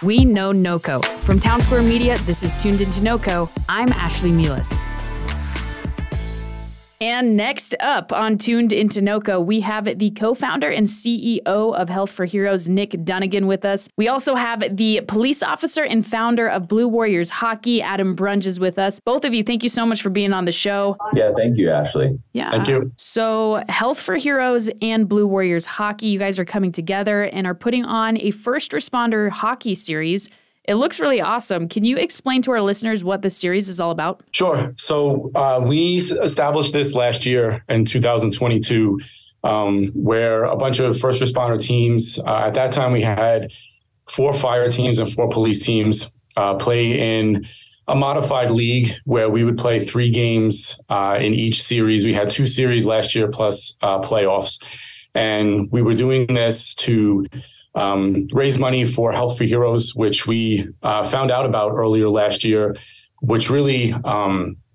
We know NoCo. From Town Square Media, this is Tuned Into NoCo. I'm Ashlee Meehleis. And next up on Tuned Into NoCo, we have the co-founder and CEO of Health4Heroes, Nick Dunagan, with us. We also have the police officer and founder of Blue Warriors Hockey, Adam Bunjes, with us. Both of you, thank you so much for being on the show. Yeah, thank you, Ashlee. Yeah. Thank you. So Health4Heroes and Blue Warriors Hockey, you guys are coming together and are putting on a first responder hockey series. It looks really awesome. Can you explain to our listeners what this series is all about? Sure. So we established this last year in 2022, where a bunch of first responder teams, at that time we had 4 fire teams and 4 police teams play in a modified league where we would play 3 games in each series. We had 2 series last year plus playoffs. And we were doing this to raise money for Health4Heroes, which we found out about earlier last year, which really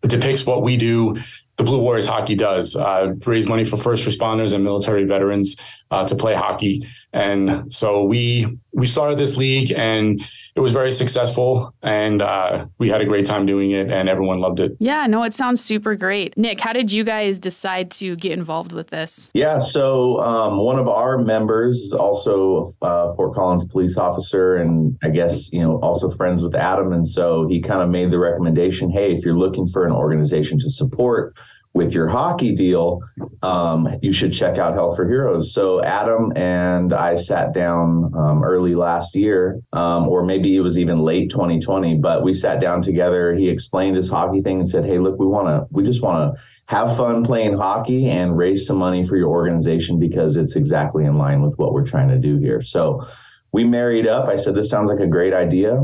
depicts what we do. The Blue Warriors Hockey does raise money for first responders and military veterans to play hockey. And so we started this league and it was very successful and we had a great time doing it and everyone loved it. Yeah, no, it sounds super great. Nick, how did you guys decide to get involved with this? Yeah, so one of our members is also a Fort Collins police officer and I guess, also friends with Adam. And so he kind of made the recommendation, hey, if you're looking for an organization to support with your hockey deal, you should check out Health4Heroes. So Adam and I sat down early last year, or maybe it was even late 2020, but we sat down together. He explained his hockey thing and said, hey, look, we just want to have fun playing hockey and raise some money for your organization because it's exactly in line with what we're trying to do here. So we married up. I said, this sounds like a great idea.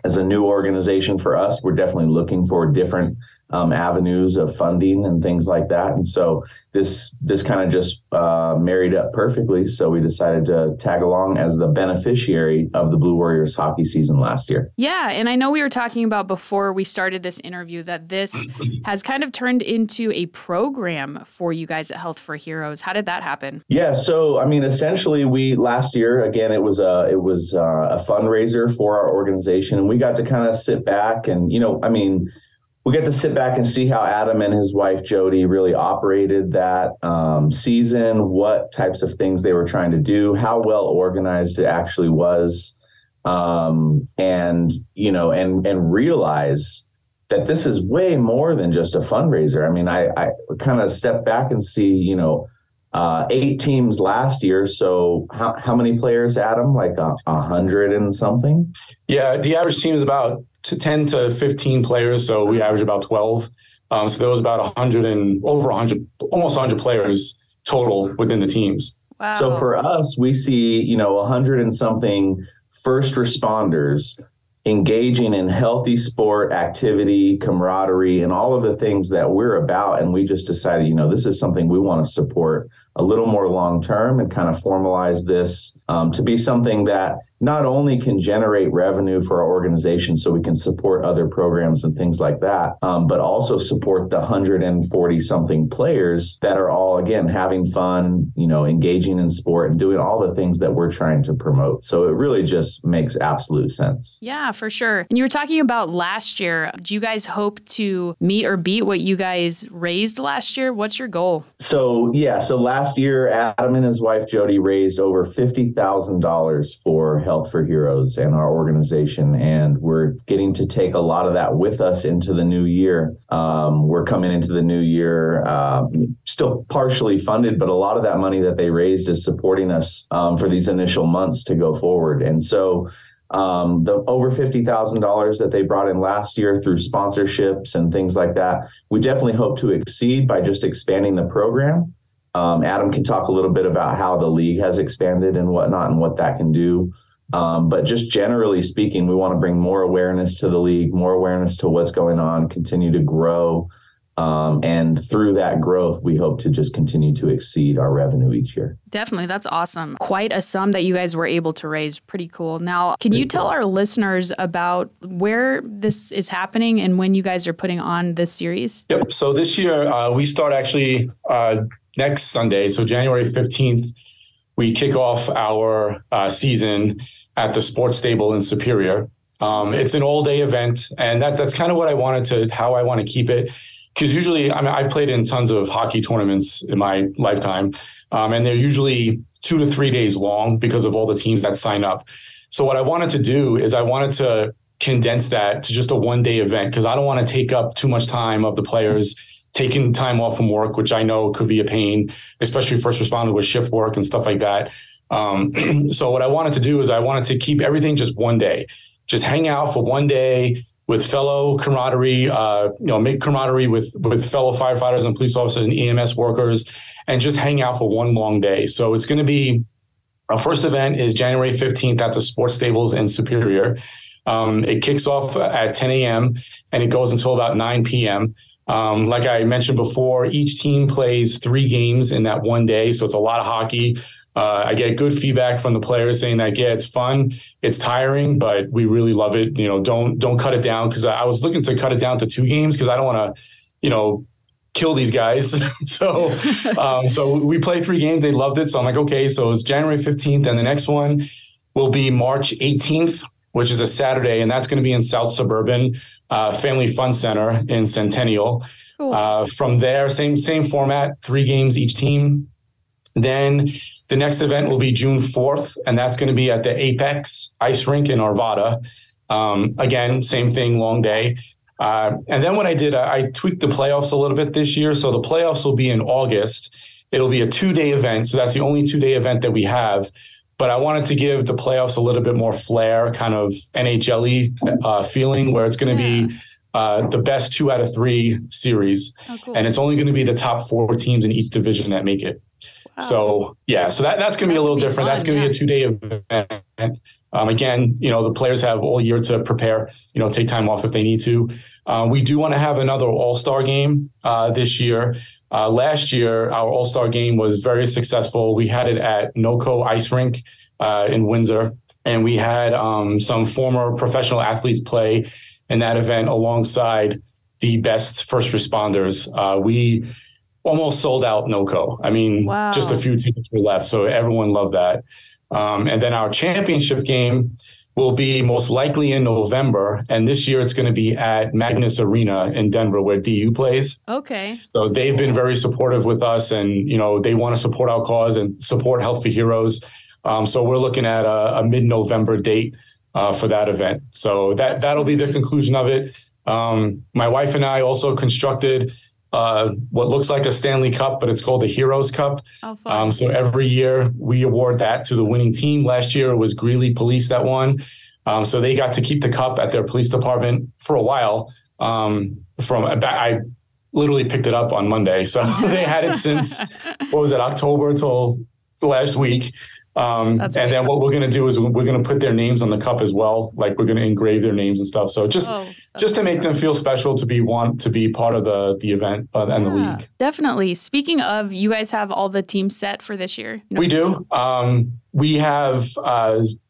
As a new organization for us, we're definitely looking for different avenues of funding and things like that. And so this kind of just married up perfectly. So we decided to tag along as the beneficiary of the Blue Warriors hockey season last year. Yeah. And I know we were talking about before we started this interview that this has kind of turned into a program for you guys at Health4Heroes. How did that happen? Yeah. So, essentially last year, again, it was a fundraiser for our organization. And we got to kind of sit back and, we get to sit back and see how Adam and his wife, Jody, really operated that season, what types of things they were trying to do, how well organized it actually was, and realize that this is way more than just a fundraiser. I kind of stepped back and see, 8 teams last year. So how many players, Adam? Like 100 and something? Yeah, the average team is about 10 to 15 players. So we average about 12. So there was about almost 100 players total within the teams. Wow. So for us, we see, 100 and something first responders engaging in healthy sport, activity, camaraderie, and all of the things that we're about. And we just decided, this is something we want to support a little more long-term and kind of formalize this to be something that not only can generate revenue for our organization so we can support other programs and things like that, but also support the 140 something players that are all, again, having fun, engaging in sport and doing all the things that we're trying to promote. So it really just makes absolute sense. Yeah, for sure. And you were talking about last year. Do you guys hope to meet or beat what you guys raised last year? What's your goal? So last year, Adam and his wife, Jody, raised over $50,000 for Health4Heroes and our organization. And we're getting to take a lot of that with us into the new year. We're coming into the new year still partially funded, but a lot of that money that they raised is supporting us for these initial months to go forward. And so the over $50,000 that they brought in last year through sponsorships and things like that, we definitely hope to exceed by just expanding the program. Adam can talk a little bit about how the league has expanded and whatnot and what that can do. But just generally speaking, we want to bring more awareness to the league, more awareness to what's going on, continue to grow. And through that growth, we hope to just continue to exceed our revenue each year. Definitely. That's awesome. Quite a sum that you guys were able to raise. Pretty cool. Now, can you tell our listeners about where this is happening and when you guys are putting on this series? Yep. So this year, we start actually next Sunday. So January 15th, we kick off our season. at the Sports Stable in Superior. It's an all-day event, and that's kind of what how I want to keep it. Because usually, I mean, I've played in tons of hockey tournaments in my lifetime, and they're usually 2 to 3 days long because of all the teams that sign up. So what I wanted to do is I wanted to condense that to just a one-day event, because I don't want to take up too much time of the players taking time off from work, which I know could be a pain, especially first responder with shift work and stuff like that. So what I wanted to do is I wanted to keep everything just one day, just hang out for one day with fellow camaraderie, make camaraderie with fellow firefighters and police officers and EMS workers, and just hang out for one long day. So it's going to be, our first event is January 15th at the Sports Stables in Superior. It kicks off at 10 a.m. and it goes until about 9 p.m. Like I mentioned before, each team plays 3 games in that one day. So it's a lot of hockey. I get good feedback from the players saying that, yeah, it's fun, it's tiring, but we really love it. Don't cut it down, because I was looking to cut it down to 2 games because I don't want to, kill these guys. So we played 3 games. They loved it. So I'm like, okay, so it's January 15th, and the next one will be March 18th, which is a Saturday, and that's going to be in South Suburban Family Fun Center in Centennial. Cool. From there, same format, 3 games each team. Then the next event will be June 4th, and that's going to be at the Apex Ice Rink in Arvada. Again, same thing, long day. And then what I did, I tweaked the playoffs a little bit this year. So the playoffs will be in August. It'll be a 2-day event. So that's the only 2-day event that we have. But I wanted to give the playoffs a little bit more flair, kind of NHL-y feeling, where it's going to be the best 2 out of 3 series. Oh, cool. And it's only going to be the top 4 teams in each division that make it. Wow. So, so that's going to be a little different. That's going to be a 2-day event. Again, the players have all year to prepare, take time off if they need to. We do want to have another all-star game this year. Last year, our all-star game was very successful. We had it at NoCo Ice Rink in Windsor, and we had some former professional athletes play in that event alongside the best first responders. We almost sold out NoCo. I mean, wow. Just a few tickets were left, so everyone loved that. And then our championship game will be most likely in November. And this year it's going to be at Magnus Arena in Denver, where DU plays. Okay. So they've been very supportive with us, and, they want to support our cause and support Health4Heroes. So we're looking at a mid-November date for that event. So that'll be the conclusion of it. My wife and I also constructed what looks like a Stanley Cup, but it's called the Heroes Cup. Oh, fun. So every year we award that to the winning team. Last year it was Greeley Police that won. So they got to keep the cup at their police department for a while. I literally picked it up on Monday. So they had it since, October till last week. And then what we're going to do is we're going to put their names on the cup as well. Like, we're going to engrave their names and stuff. So just to make them feel special, to be part of the event and the league. Definitely. Speaking of, you guys have all the teams set for this year? We do. We have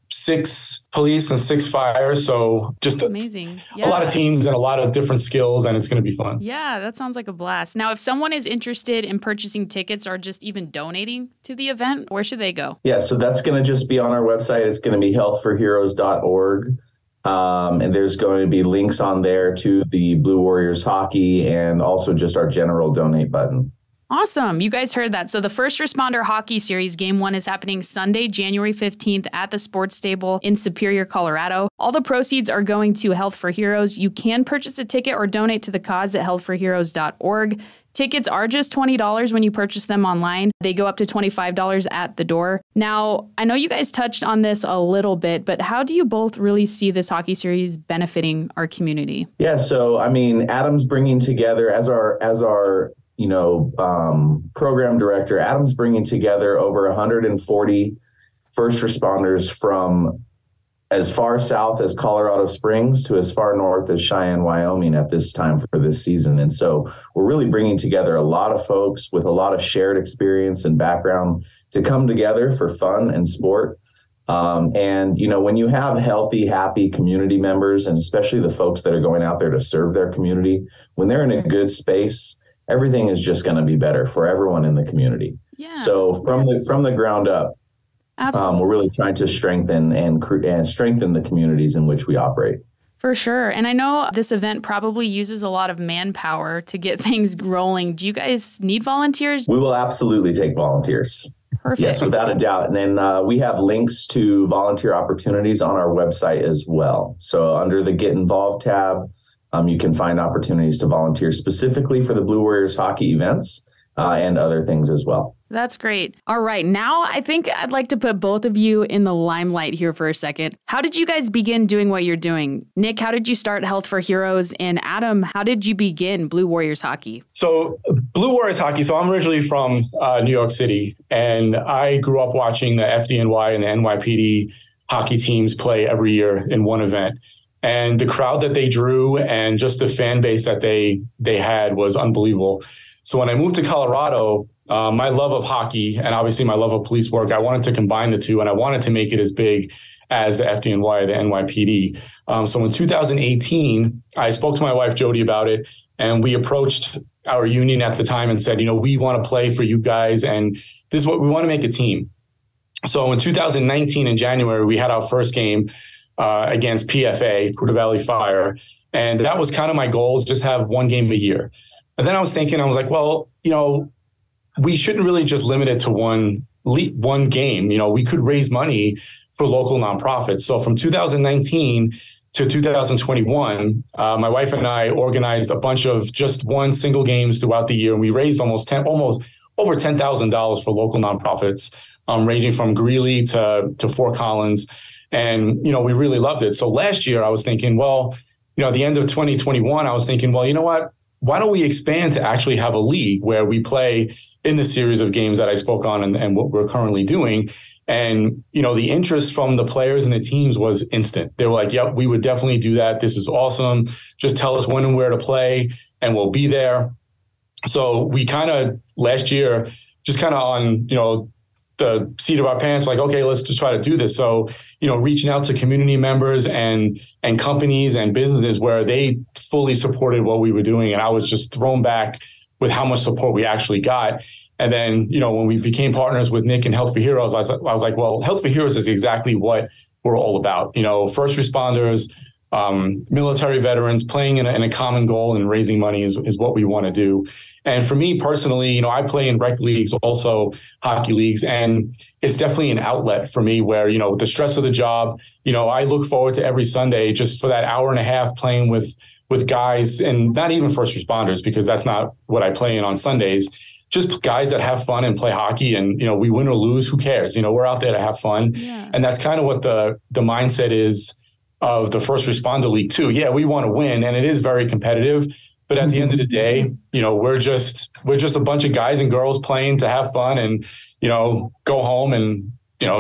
6 police and 6 fire. So just amazing. A lot of teams and a lot of different skills, and it's going to be fun. Yeah, that sounds like a blast. Now, if someone is interested in purchasing tickets or just even donating to the event, where should they go? Yeah, so that's going to just be on our website. It's going to be health4heroes.org. And there's going to be links on there to the Blue Warriors hockey and also just our general donate button. Awesome. You guys heard that. So the First Responder Hockey Series Game 1 is happening Sunday, January 15th at the Sports Stable in Superior, Colorado. All the proceeds are going to Health4Heroes. You can purchase a ticket or donate to the cause at health4heroes.org. Tickets are just $20 when you purchase them online. They go up to $25 at the door. Now, I know you guys touched on this a little bit, but how do you both really see this hockey series benefiting our community? Yeah, so I mean, Adam's bringing together as our program director, Adam's bringing together over 140 first responders from as far south as Colorado Springs to as far north as Cheyenne, Wyoming at this time for this season. And so we're really bringing together a lot of folks with a lot of shared experience and background to come together for fun and sport. And when you have healthy, happy community members, and especially the folks that are going out there to serve their community, when they're in a good space, everything is just going to be better for everyone in the community. Yeah. So from the ground up, Absolutely. We're really trying to strengthen and strengthen the communities in which we operate. For sure. And I know this event probably uses a lot of manpower to get things rolling. Do you guys need volunteers? We will absolutely take volunteers. Perfect. Yes, without a doubt. And then we have links to volunteer opportunities on our website as well. So under the Get Involved tab, you can find opportunities to volunteer specifically for the Blue Warriors hockey events and other things as well. That's great. All right. Now, I think I'd like to put both of you in the limelight here for a second. How did you guys begin doing what you're doing? Nick, how did you start Health4Heroes? And Adam, how did you begin Blue Warriors hockey? So Blue Warriors hockey. So I'm originally from New York City, and I grew up watching the FDNY and the NYPD hockey teams play every year in one event. And the crowd that they drew and just the fan base that they had was unbelievable. So when I moved to Colorado, my love of hockey and obviously my love of police work, I wanted to combine the two, and I wanted to make it as big as the FDNY or the NYPD. So in 2018, I spoke to my wife, Jody, about it, and we approached our union at the time and said, we want to play for you guys, and this is what we want to make a team. So in 2019, in January, we had our first game against PFA, Pruitt Valley Fire, and that was kind of my goal, just have one game a year. And then I was thinking, well, we shouldn't really just limit it to one game. We could raise money for local nonprofits. So from 2019 to 2021, my wife and I organized a bunch of just one single games throughout the year. And we raised almost over $10,000 for local nonprofits, ranging from Greeley to Fort Collins. And, we really loved it. So last year I was thinking, at the end of 2021, I was thinking, well, you know what? Why don't we expand to actually have a league where we play in the series of games that I spoke on and what we're currently doing? And, the interest from the players and the teams was instant. They were like, yep, we would definitely do that. This is awesome. Just tell us when and where to play and we'll be there. So we kind of last year, just kind of on, the seat of our pants, like, okay, let's just try to do this. So, reaching out to community members and companies and businesses where they fully supported what we were doing. And I was just thrown back with how much support we actually got. And then, when we became partners with Nick and Health4Heroes, I was like, well, Health4Heroes is exactly what we're all about. First responders, military veterans playing in a common goal and raising money is what we want to do. And for me personally, I play in rec leagues, also hockey leagues, and it's definitely an outlet for me where, the stress of the job, I look forward to every Sunday just for that hour and a half playing with guys, and not even first responders, because that's not what I play in on Sundays. Just guys that have fun and play hockey, and, we win or lose, who cares? We're out there to have fun. Yeah. And that's kind of what the mindset is of the first responder league too. Yeah, we want to win, and it is very competitive. But at the end of the day, we're just a bunch of guys and girls playing to have fun and, go home and,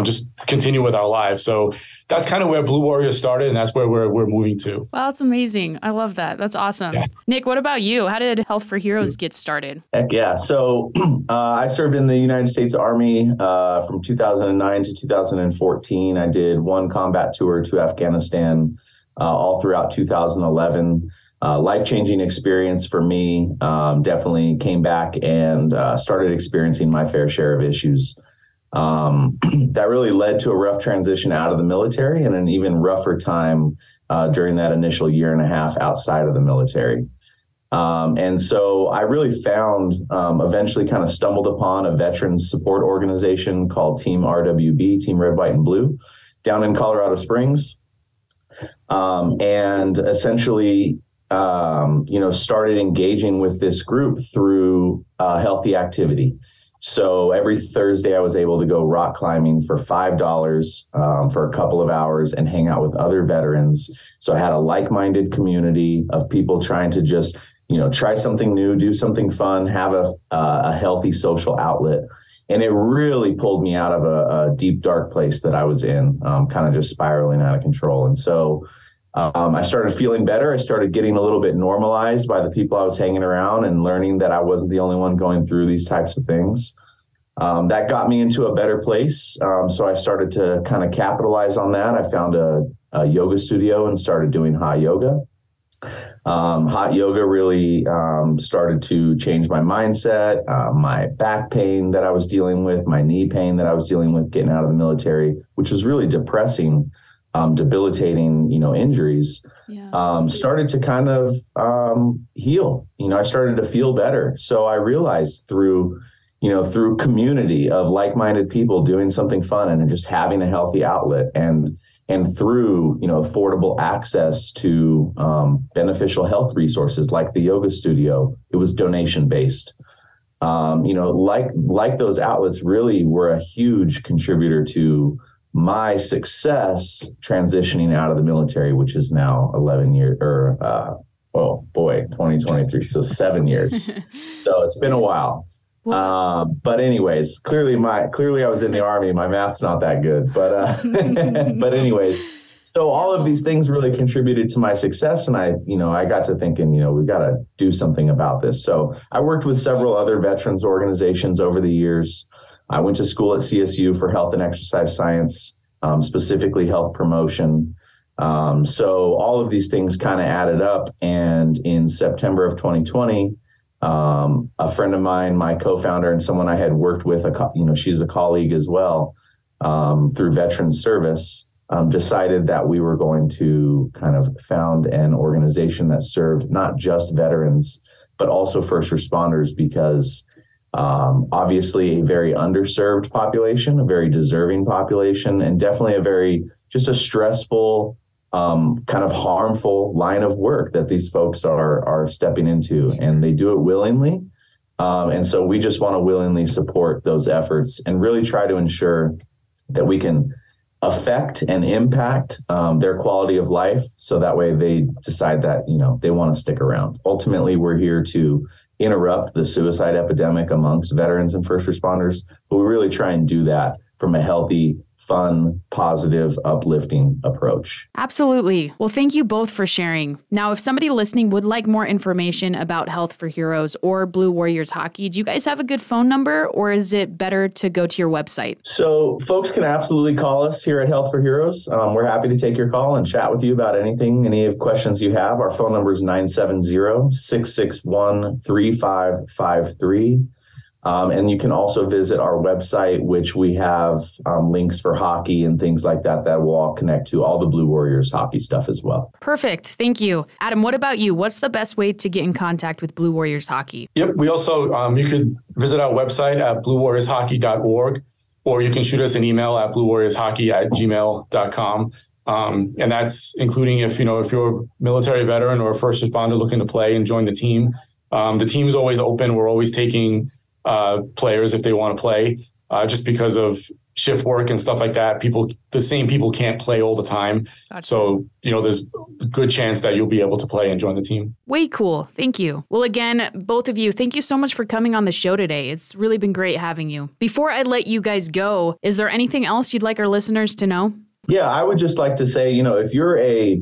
just continue with our lives. So that's kind of where Blue Warriors started, and that's where we're moving to. Wow, that's amazing. I love that. That's awesome. Yeah. Nick, what about you? How did Health4Heroes get started? Heck yeah. So I served in the United States Army from 2009 to 2014. I did one combat tour to Afghanistan all throughout 2011. Life-changing experience for me. Definitely came back and started experiencing my fair share of issues. That really led to a rough transition out of the military and an even rougher time during that initial year and a half outside of the military. And so I really found, eventually kind of stumbled upon a veterans support organization called Team RWB, Team Red, White, and Blue, down in Colorado Springs. And essentially, started engaging with this group through healthy activity. So every Thursday I was able to go rock climbing for $5 for a couple of hours and hang out with other veterans. So I had a like-minded community of people trying to just, try something new, do something fun, have a healthy social outlet. And it really pulled me out of a deep, dark place that I was in, kind of just spiraling out of control. And so I started feeling better. I started getting a little bit normalized by the people I was hanging around and learning that I wasn't the only one going through these types of things. That got me into a better place. So I started to kind of capitalize on that. I found a yoga studio and started doing hot yoga. Hot yoga really started to change my mindset, my back pain that I was dealing with, my knee pain that I was dealing with getting out of the military, which was really depressing, debilitating, injuries, started to kind of heal. I started to feel better. So I realized through community of like-minded people doing something fun and just having a healthy outlet and through, affordable access to beneficial health resources like the yoga studio, it was donation-based. Like those outlets really were a huge contributor to my success transitioning out of the military, which is now 11 years, 2023, so 7 years. So it's been a while. But anyways, clearly I was in the Army. My math's not that good, but anyways, so all of these things really contributed to my success. And I got to thinking, we've got to do something about this. So I worked with several other veterans organizations over the years. I went to school at CSU for health and exercise science, specifically health promotion. So all of these things kind of added up. And in September of 2020, a friend of mine, my co-founder and someone I had worked with, she's a colleague as well, through veteran service, decided that we were going to kind of found an organization that served not just veterans, but also first responders, because obviously a very underserved population, a very deserving population, and definitely just a stressful, kind of harmful line of work that these folks are stepping into, and they do it willingly. And so we just want to willingly support those efforts and really try to ensure that we can affect and impact their quality of life, so that way they decide that, they want to stick around. Ultimately, we're here to interrupt the suicide epidemic amongst veterans and first responders, but we really try and do that from a healthy, fun, positive, uplifting approach. Absolutely. Well, thank you both for sharing. Now, if somebody listening would like more information about Health4Heroes or Blue Warriors Hockey, do you guys have a good phone number, or is it better to go to your website? So folks can absolutely call us here at Health4Heroes. We're happy to take your call and chat with you about any questions you have. Our phone number is 970-661-3553. And you can also visit our website, which we have links for hockey and things like that will all connect to all the Blue Warriors hockey stuff as well. Perfect. Thank you. Adam, what about you? What's the best way to get in contact with Blue Warriors Hockey? Yep. We also, you could visit our website at bluewarriorshockey.org, or you can shoot us an email at bluewarriorshockey@gmail.com. And that's including if you're a military veteran or a first responder looking to play and join the team. The team is always open. We're always taking players if they want to play, just because of shift work and stuff like that. The same people can't play all the time. Gotcha. So, there's a good chance that you'll be able to play and join the team. Way cool. Thank you. Well, again, both of you, thank you so much for coming on the show today. It's really been great having you. Before I let you guys go, is there anything else you'd like our listeners to know? Yeah, I would just like to say, if you're a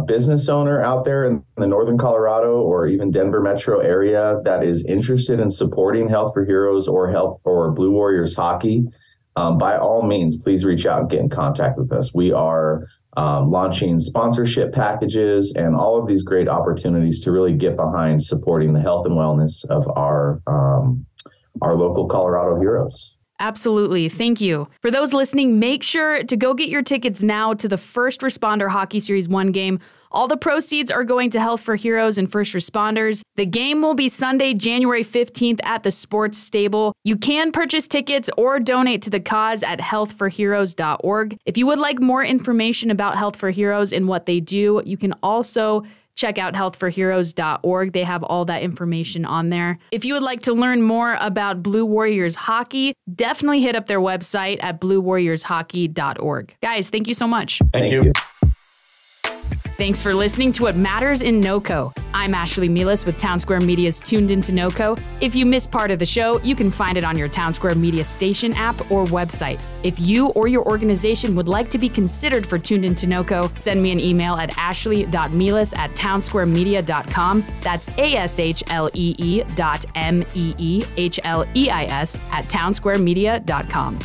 business owner out there in the Northern Colorado or even Denver metro area that is interested in supporting Health4Heroes or Blue Warriors Hockey, by all means, please reach out and get in contact with us. We are launching sponsorship packages and all of these great opportunities to really get behind supporting the health and wellness of our local Colorado heroes. Absolutely. Thank you. For those listening, make sure to go get your tickets now to the First Responder Hockey Series 1 game. All the proceeds are going to Health4Heroes and first responders. The game will be Sunday, January 15th at the Sports Stable. You can purchase tickets or donate to the cause at health4heroes.org. If you would like more information about Health4Heroes and what they do, you can also check out health4heroes.org. They have all that information on there. If you would like to learn more about Blue Warriors Hockey, definitely hit up their website at bluewarriorshockey.org. Guys, thank you so much. Thank you. Thanks for listening to What Matters in NoCo. I'm Ashlee Meehleis with Townsquare Media's Tuned Into NoCo. If you missed part of the show, you can find it on your Townsquare Media station app or website. If you or your organization would like to be considered for Tuned Into NoCo, send me an email at ashlee.meehleis@townsquaremedia.com. That's ASHLEE.MEEHLEIS@townsquaremedia.com.